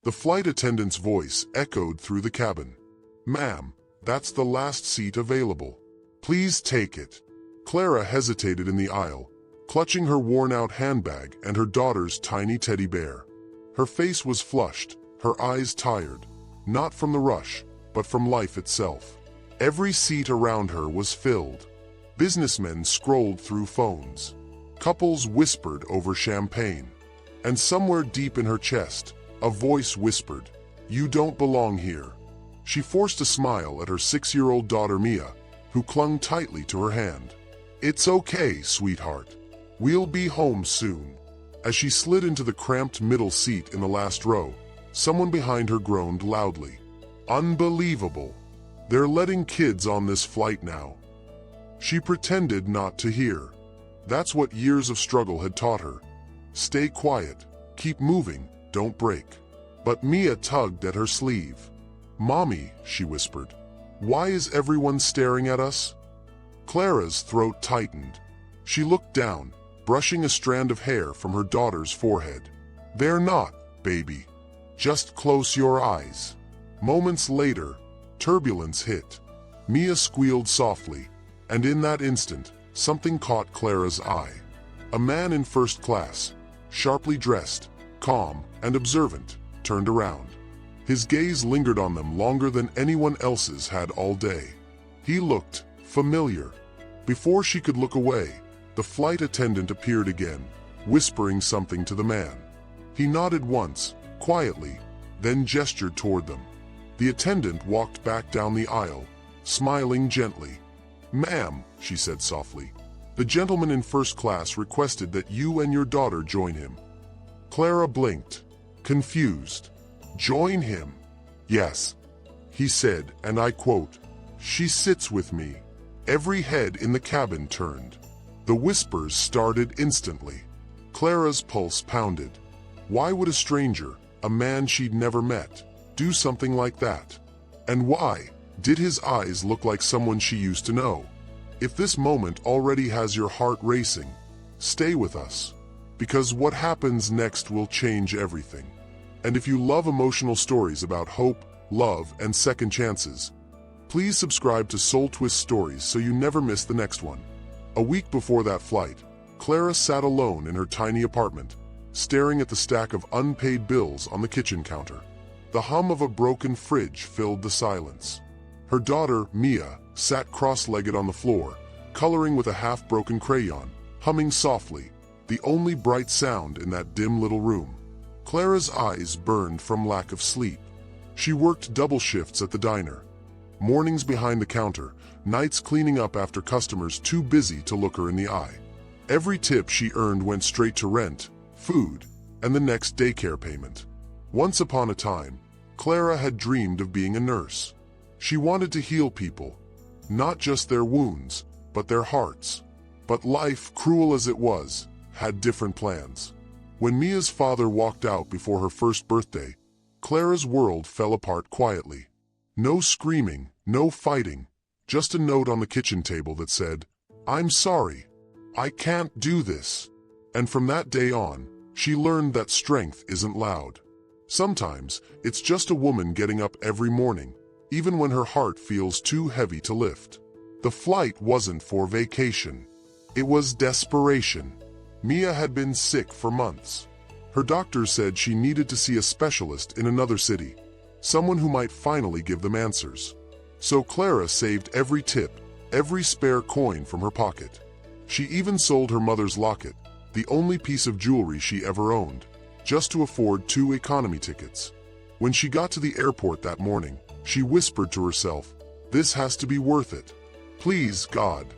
The flight attendant's voice echoed through the cabin. "Ma'am, that's the last seat available. Please take it." Clara hesitated in the aisle, clutching her worn-out handbag and her daughter's tiny teddy bear. Her face was flushed, her eyes tired, not from the rush, but from life itself. Every seat around her was filled. Businessmen scrolled through phones. Couples whispered over champagne. And somewhere deep in her chest, a voice whispered, "You don't belong here." She forced a smile at her 6-year-old daughter Mia, who clung tightly to her hand. "It's okay, sweetheart. We'll be home soon." As she slid into the cramped middle seat in the last row, someone behind her groaned loudly. "Unbelievable. They're letting kids on this flight now." She pretended not to hear. That's what years of struggle had taught her. Stay quiet, keep moving, don't break. But Mia tugged at her sleeve. "Mommy," she whispered, "why is everyone staring at us?" Clara's throat tightened. She looked down, brushing a strand of hair from her daughter's forehead. "They're not, baby. Just close your eyes." Moments later, turbulence hit. Mia squealed softly, and in that instant, something caught Clara's eye. A man in first class, sharply dressed, calm, and observant, turned around. His gaze lingered on them longer than anyone else's had all day. He looked familiar. Before she could look away, the flight attendant appeared again, whispering something to the man. He nodded once, quietly, then gestured toward them. The attendant walked back down the aisle, smiling gently. "Ma'am," she said softly, "the gentleman in first class requested that you and your daughter join him." Clara blinked, confused. "Join him?" "Yes," he said, and I quote, "She sits with me." Every head in the cabin turned. The whispers started instantly. Clara's pulse pounded. Why would a stranger, a man she'd never met, do something like that? And why did his eyes look like someone she used to know? If this moment already has your heart racing, stay with us, because what happens next will change everything. And if you love emotional stories about hope, love, and second chances, please subscribe to SoulTwist Stories so you never miss the next one. A week before that flight, Clara sat alone in her tiny apartment, staring at the stack of unpaid bills on the kitchen counter. The hum of a broken fridge filled the silence. Her daughter, Mia, sat cross-legged on the floor, coloring with a half-broken crayon, humming softly, the only bright sound in that dim little room. Clara's eyes burned from lack of sleep. She worked double shifts at the diner. Mornings behind the counter, nights cleaning up after customers too busy to look her in the eye. Every tip she earned went straight to rent, food, and the next daycare payment. Once upon a time, Clara had dreamed of being a nurse. She wanted to heal people, not just their wounds, but their hearts. But life, cruel as it was, had different plans. When Mia's father walked out before her first birthday, Clara's world fell apart quietly. No screaming, no fighting, just a note on the kitchen table that said, "I'm sorry. I can't do this." And from that day on, she learned that strength isn't loud. Sometimes, it's just a woman getting up every morning, even when her heart feels too heavy to lift. The flight wasn't for vacation. It was desperation. Mia had been sick for months. Her doctor said she needed to see a specialist in another city, someone who might finally give them answers. So Clara saved every tip, every spare coin from her pocket. She even sold her mother's locket, the only piece of jewelry she ever owned, just to afford 2 economy tickets. When she got to the airport that morning, she whispered to herself, "This has to be worth it. Please, God,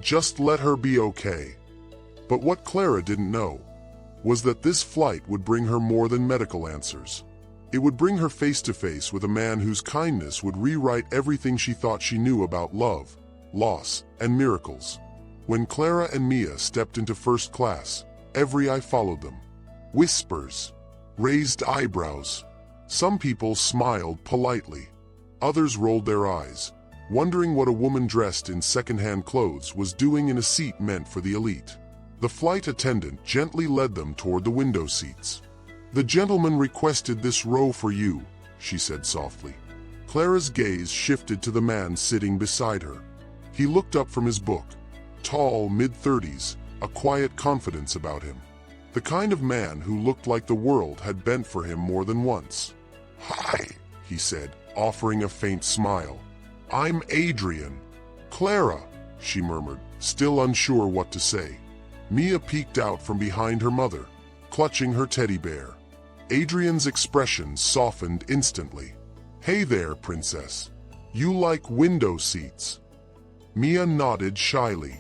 just let her be okay." But what Clara didn't know was that this flight would bring her more than medical answers. It would bring her face to face with a man whose kindness would rewrite everything she thought she knew about love, loss, and miracles. When Clara and Mia stepped into first class, every eye followed them. Whispers, raised eyebrows. Some people smiled politely. Others rolled their eyes, wondering what a woman dressed in second-hand clothes was doing in a seat meant for the elite. The flight attendant gently led them toward the window seats. "The gentleman requested this row for you," she said softly. Clara's gaze shifted to the man sitting beside her. He looked up from his book, tall, mid-30s, a quiet confidence about him. The kind of man who looked like the world had bent for him more than once. "Hi," he said, offering a faint smile. "I'm Adrian." "Clara," she murmured, still unsure what to say. Mia peeked out from behind her mother, clutching her teddy bear. Adrian's expression softened instantly. "Hey there, princess. You like window seats?" Mia nodded shyly.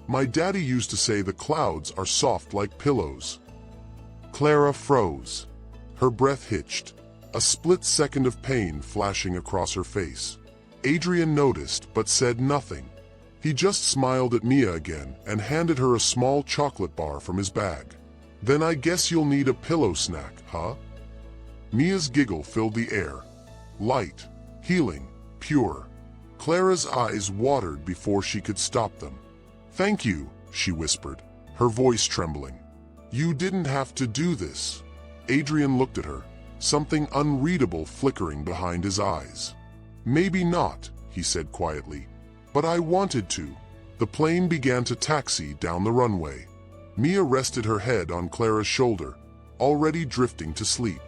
"My daddy used to say the clouds are soft like pillows." Clara froze. Her breath hitched, a split second of pain flashing across her face. Adrian noticed but said nothing. He just smiled at Mia again and handed her a small chocolate bar from his bag. "Then I guess you'll need a pillow snack, huh?" Mia's giggle filled the air. Light, healing, pure. Clara's eyes watered before she could stop them. "Thank you," she whispered, her voice trembling. "You didn't have to do this." Adrian looked at her, something unreadable flickering behind his eyes. "Maybe not," he said quietly, "but I wanted to." The plane began to taxi down the runway. Mia rested her head on Clara's shoulder, already drifting to sleep.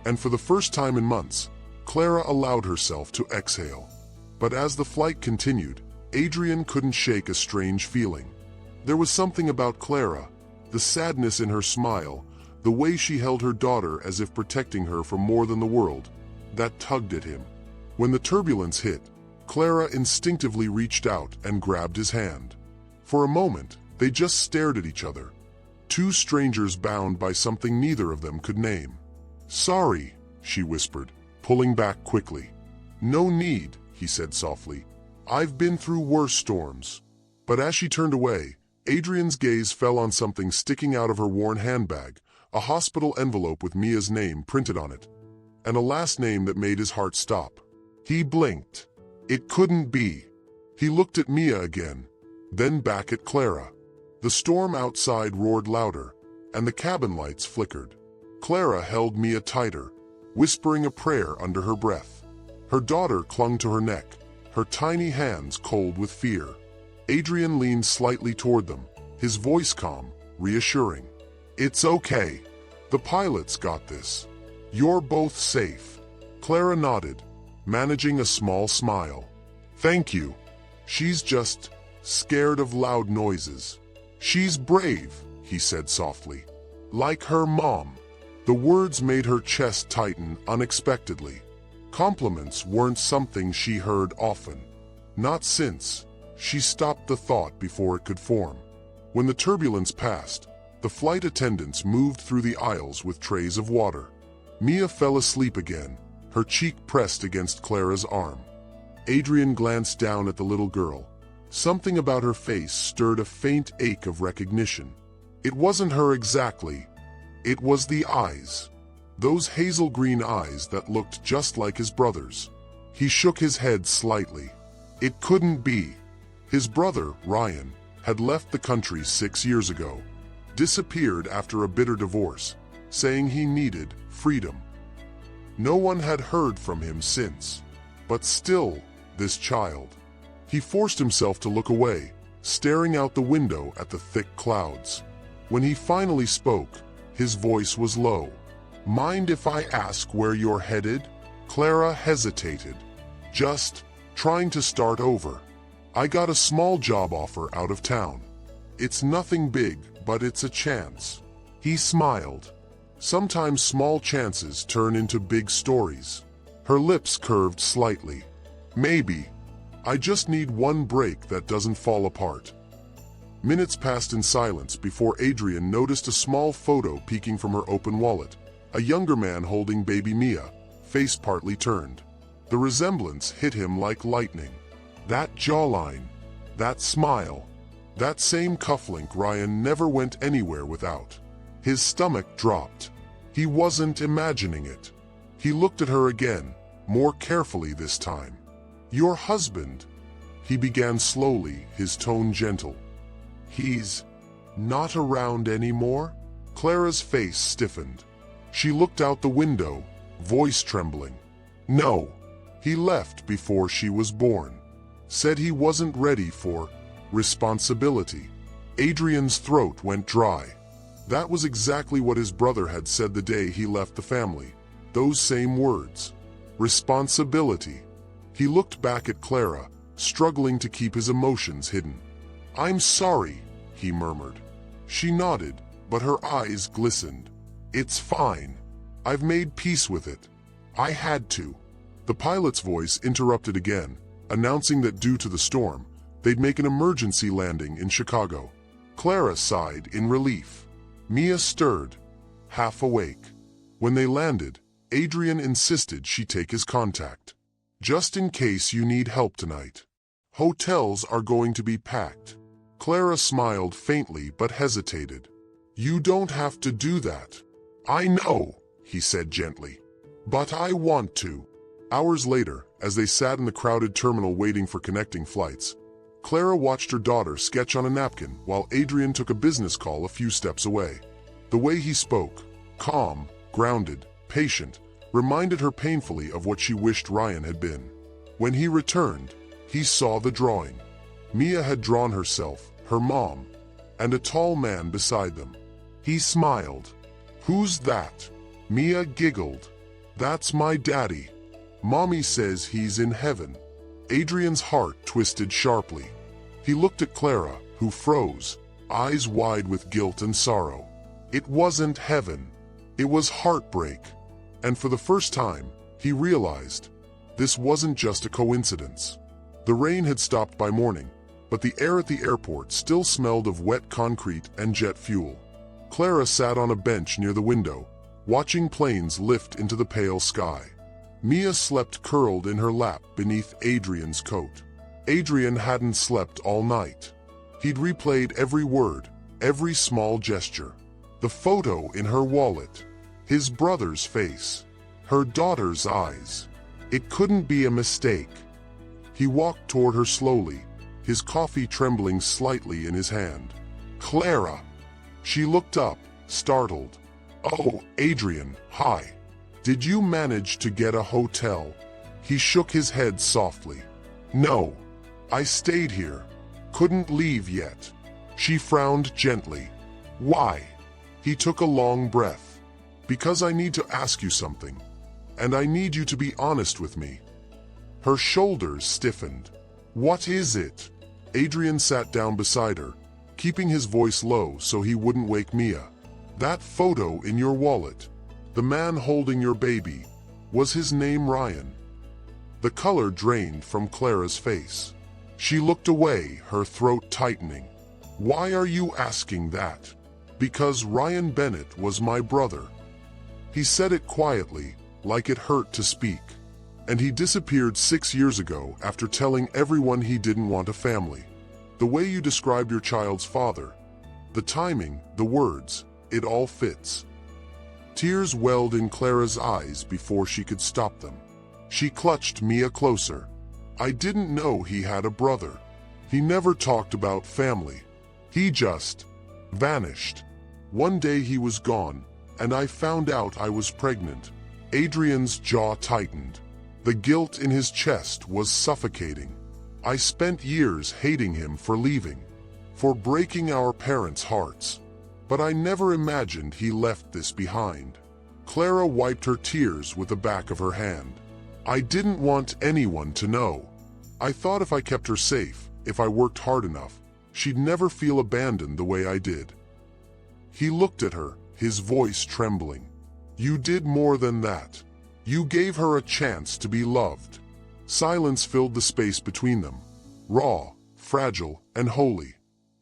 And for the first time in months, Clara allowed herself to exhale. But as the flight continued, Adrian couldn't shake a strange feeling. There was something about Clara, the sadness in her smile, the way she held her daughter as if protecting her from more than the world, that tugged at him. When the turbulence hit, Clara instinctively reached out and grabbed his hand. For a moment, they just stared at each other, two strangers bound by something neither of them could name. "Sorry," she whispered, pulling back quickly. "No need," he said softly. "I've been through worse storms." But as she turned away, Adrian's gaze fell on something sticking out of her worn handbag, a hospital envelope with Mia's name printed on it, and a last name that made his heart stop. He blinked. It couldn't be. He looked at Mia again, then back at Clara. The storm outside roared louder, and the cabin lights flickered. Clara held Mia tighter, whispering a prayer under her breath. Her daughter clung to her neck, her tiny hands cold with fear. Adrian leaned slightly toward them, his voice calm, reassuring. "It's okay. The pilots got this. You're both safe." Clara nodded, managing a small smile. "Thank you. She's just scared of loud noises." "She's brave," he said softly. "Like her mom." The words made her chest tighten unexpectedly. Compliments weren't something she heard often. Not since. She stopped the thought before it could form. When the turbulence passed, the flight attendants moved through the aisles with trays of water. Mia fell asleep again, her cheek pressed against Clara's arm. Adrian glanced down at the little girl. Something about her face stirred a faint ache of recognition. It wasn't her exactly. It was the eyes. Those hazel green eyes that looked just like his brother's. He shook his head slightly. It couldn't be. His brother, Ryan, had left the country 6 years ago, disappeared after a bitter divorce, saying he needed freedom. No one had heard from him since. But still, this child. He forced himself to look away, staring out the window at the thick clouds. When he finally spoke, his voice was low. "Mind if I ask where you're headed?" Clara hesitated. "Just trying to start over. I got a small job offer out of town. It's nothing big, but it's a chance." He smiled. Sometimes small chances turn into big stories. Her lips curved slightly. "Maybe. I just need one break that doesn't fall apart." Minutes passed in silence before Adrian noticed a small photo peeking from her open wallet. A younger man holding baby Mia, face partly turned. The resemblance hit him like lightning. That jawline, that smile, that same cufflink Ryan never went anywhere without. His stomach dropped. He wasn't imagining it. He looked at her again, more carefully this time. "Your husband," he began slowly, his tone gentle. "He's not around anymore?" Clara's face stiffened. She looked out the window, voice trembling. No, he left before she was born. Said he wasn't ready for responsibility. Adrian's throat went dry. That was exactly what his brother had said the day he left the family. Those same words. Responsibility. He looked back at Clara, struggling to keep his emotions hidden. "I'm sorry," he murmured. She nodded, but her eyes glistened. "It's fine. I've made peace with it. I had to." The pilot's voice interrupted again, announcing that due to the storm, they'd make an emergency landing in Chicago. Clara sighed in relief. Mia stirred, half awake. When they landed, Adrian insisted she take his contact. "Just in case you need help tonight. Hotels are going to be packed." Clara smiled faintly but hesitated. "You don't have to do that." "I know," he said gently. "But I want to." Hours later, as they sat in the crowded terminal waiting for connecting flights, Clara watched her daughter sketch on a napkin while Adrian took a business call a few steps away. The way he spoke, calm, grounded, patient, reminded her painfully of what she wished Ryan had been. When he returned, he saw the drawing. Mia had drawn herself, her mom, and a tall man beside them. He smiled. "Who's that?" Mia giggled. "That's my daddy. Mommy says he's in heaven." Adrian's heart twisted sharply. He looked at Clara, who froze, eyes wide with guilt and sorrow. It wasn't heaven. It was heartbreak. And for the first time, he realized this wasn't just a coincidence. The rain had stopped by morning, but the air at the airport still smelled of wet concrete and jet fuel. Clara sat on a bench near the window, watching planes lift into the pale sky. Mia slept curled in her lap beneath Adrian's coat. Adrian hadn't slept all night. He'd replayed every word, every small gesture. The photo in her wallet, his brother's face, her daughter's eyes. It couldn't be a mistake. He walked toward her slowly, his coffee trembling slightly in his hand. "Clara!" She looked up, startled. "Oh, Adrian, hi. Did you manage to get a hotel?" He shook his head softly. "No. I stayed here. Couldn't leave yet." She frowned gently. "Why?" He took a long breath. "Because I need to ask you something. And I need you to be honest with me." Her shoulders stiffened. "What is it?" Adrian sat down beside her, keeping his voice low so he wouldn't wake Mia. "That photo in your wallet, the man holding your baby, was his name Ryan?" The color drained from Clara's face. She looked away, her throat tightening. "Why are you asking that?" "Because Ryan Bennett was my brother." He said it quietly, like it hurt to speak. "And he disappeared 6 years ago after telling everyone he didn't want a family. The way you described your child's father, the timing, the words, it all fits." Tears welled in Clara's eyes before she could stop them. She clutched Mia closer. "I didn't know he had a brother. He never talked about family. He just vanished. One day he was gone, and I found out I was pregnant." Adrian's jaw tightened. The guilt in his chest was suffocating. "I spent years hating him for leaving, for breaking our parents' hearts. But I never imagined he left this behind." Clara wiped her tears with the back of her hand. "I didn't want anyone to know. I thought if I kept her safe, if I worked hard enough, she'd never feel abandoned the way I did." He looked at her, his voice trembling. "You did more than that. You gave her a chance to be loved." Silence filled the space between them, raw, fragile, and holy.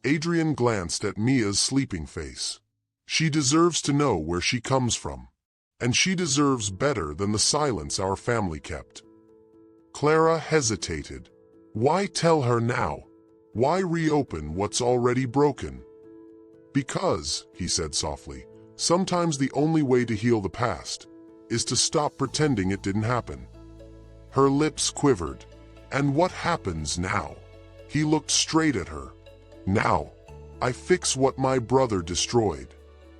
Adrian glanced at Mia's sleeping face. "She deserves to know where she comes from. And she deserves better than the silence our family kept." Clara hesitated. Why tell her now? Why reopen what's already broken? "Because," he said softly, "sometimes the only way to heal the past is to stop pretending it didn't happen." Her lips quivered. "And what happens now?" He looked straight at her. "Now, I fix what my brother destroyed.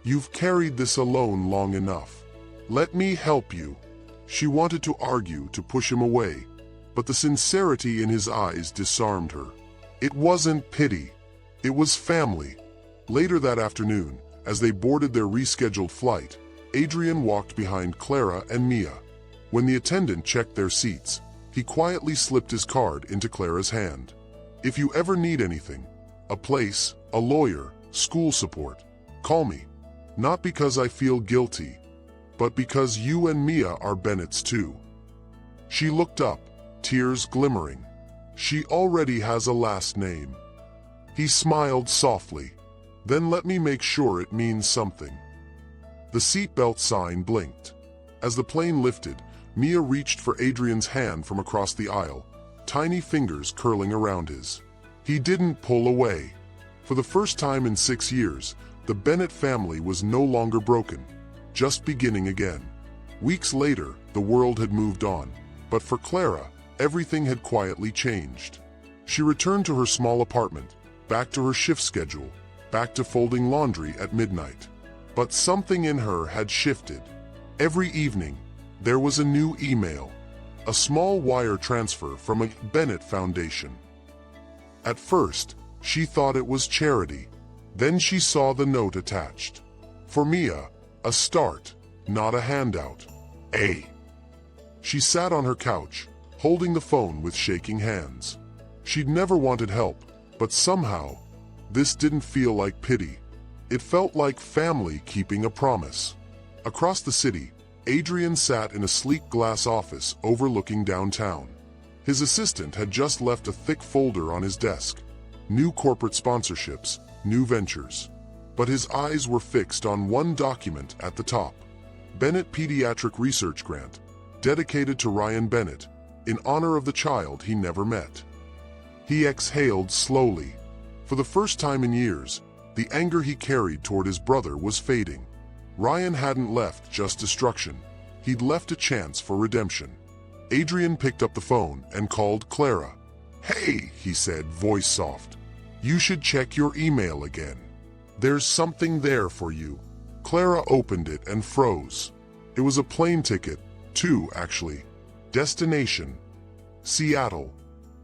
You've carried this alone long enough. Let me help you. She wanted to argue, to push him away, but the sincerity in his eyes disarmed her. It wasn't pity. It was family. Later that afternoon, as they boarded their rescheduled flight, Adrian walked behind Clara and Mia. When the attendant checked their seats, he quietly slipped his card into Clara's hand. If you ever need anything, a place, a lawyer, school support, call me. Not because I feel guilty, but because you and Mia are Bennett's too. She looked up, tears glimmering. She already has a last name. He smiled softly. Then let me make sure it means something. The seatbelt sign blinked. As the plane lifted, Mia reached for Adrian's hand from across the aisle, tiny fingers curling around his. He didn't pull away. For the first time in 6 years, the Bennett family was no longer broken, just beginning again. Weeks later, the world had moved on, but for Clara, everything had quietly changed. She returned to her small apartment, back to her shift schedule, back to folding laundry at midnight. But something in her had shifted. Every evening, there was a new email, a small wire transfer from a Bennett Foundation. At first, she thought it was charity. Then she saw the note attached. For Mia, a start, not a handout. She sat on her couch, holding the phone with shaking hands. She'd never wanted help, but somehow, this didn't feel like pity. It felt like family keeping a promise. Across the city, Adrian sat in a sleek glass office overlooking downtown. His assistant had just left a thick folder on his desk. New corporate sponsorships, new ventures. But his eyes were fixed on one document at the top. Bennett Pediatric Research Grant, dedicated to Ryan Bennett, in honor of the child he never met. He exhaled slowly. For the first time in years, the anger he carried toward his brother was fading. Ryan hadn't left just destruction. He'd left a chance for redemption. Adrian picked up the phone and called Clara. "Hey," he said, voice soft. "You should check your email again. There's something there for you." Clara opened it and froze. It was a plane ticket, two actually. Destination, Seattle.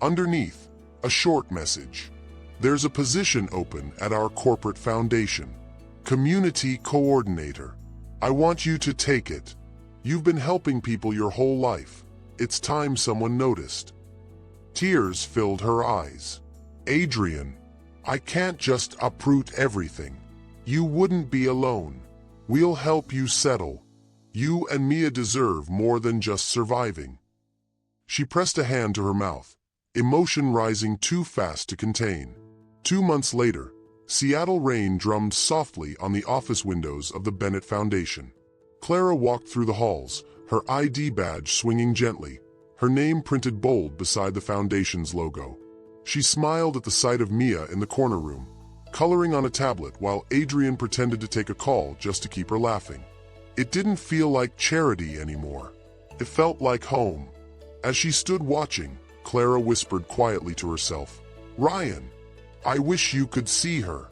Underneath, a short message. "There's a position open at our corporate foundation. Community coordinator. I want you to take it. You've been helping people your whole life. It's time someone noticed." Tears filled her eyes. "Adrian, I can't just uproot everything. You wouldn't be alone. We'll help you settle. You and Mia deserve more than just surviving." She pressed a hand to her mouth, emotion rising too fast to contain. 2 months later, Seattle rain drummed softly on the office windows of the Bennett Foundation. Clara walked through the halls, her ID badge swinging gently, her name printed bold beside the foundation's logo. She smiled at the sight of Mia in the corner room, coloring on a tablet while Adrian pretended to take a call just to keep her laughing. It didn't feel like charity anymore. It felt like home. As she stood watching, Clara whispered quietly to herself, "Ryan, I wish you could see her."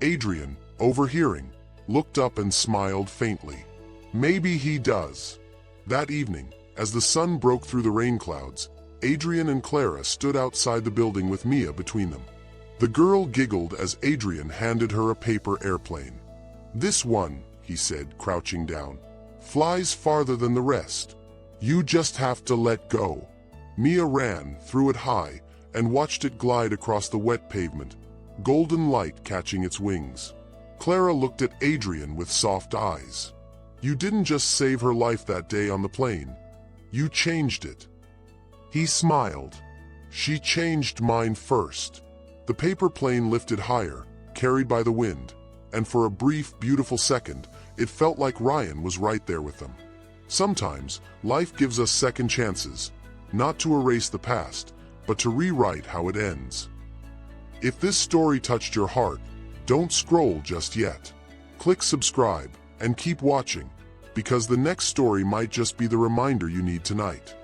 Adrian, overhearing, looked up and smiled faintly. "Maybe he does." That evening, as the sun broke through the rain clouds, Adrian and Clara stood outside the building with Mia between them. The girl giggled as Adrian handed her a paper airplane. "This one," he said, crouching down, "flies farther than the rest. You just have to let go." Mia ran, threw it high, and watched it glide across the wet pavement, golden light catching its wings. Clara looked at Adrian with soft eyes. "You didn't just save her life that day on the plane. You changed it." He smiled. "She changed mine first." The paper plane lifted higher, carried by the wind, and for a brief, beautiful second, it felt like Ryan was right there with them. Sometimes, life gives us second chances, not to erase the past, but to rewrite how it ends. If this story touched your heart, don't scroll just yet. Click subscribe and keep watching, because the next story might just be the reminder you need tonight.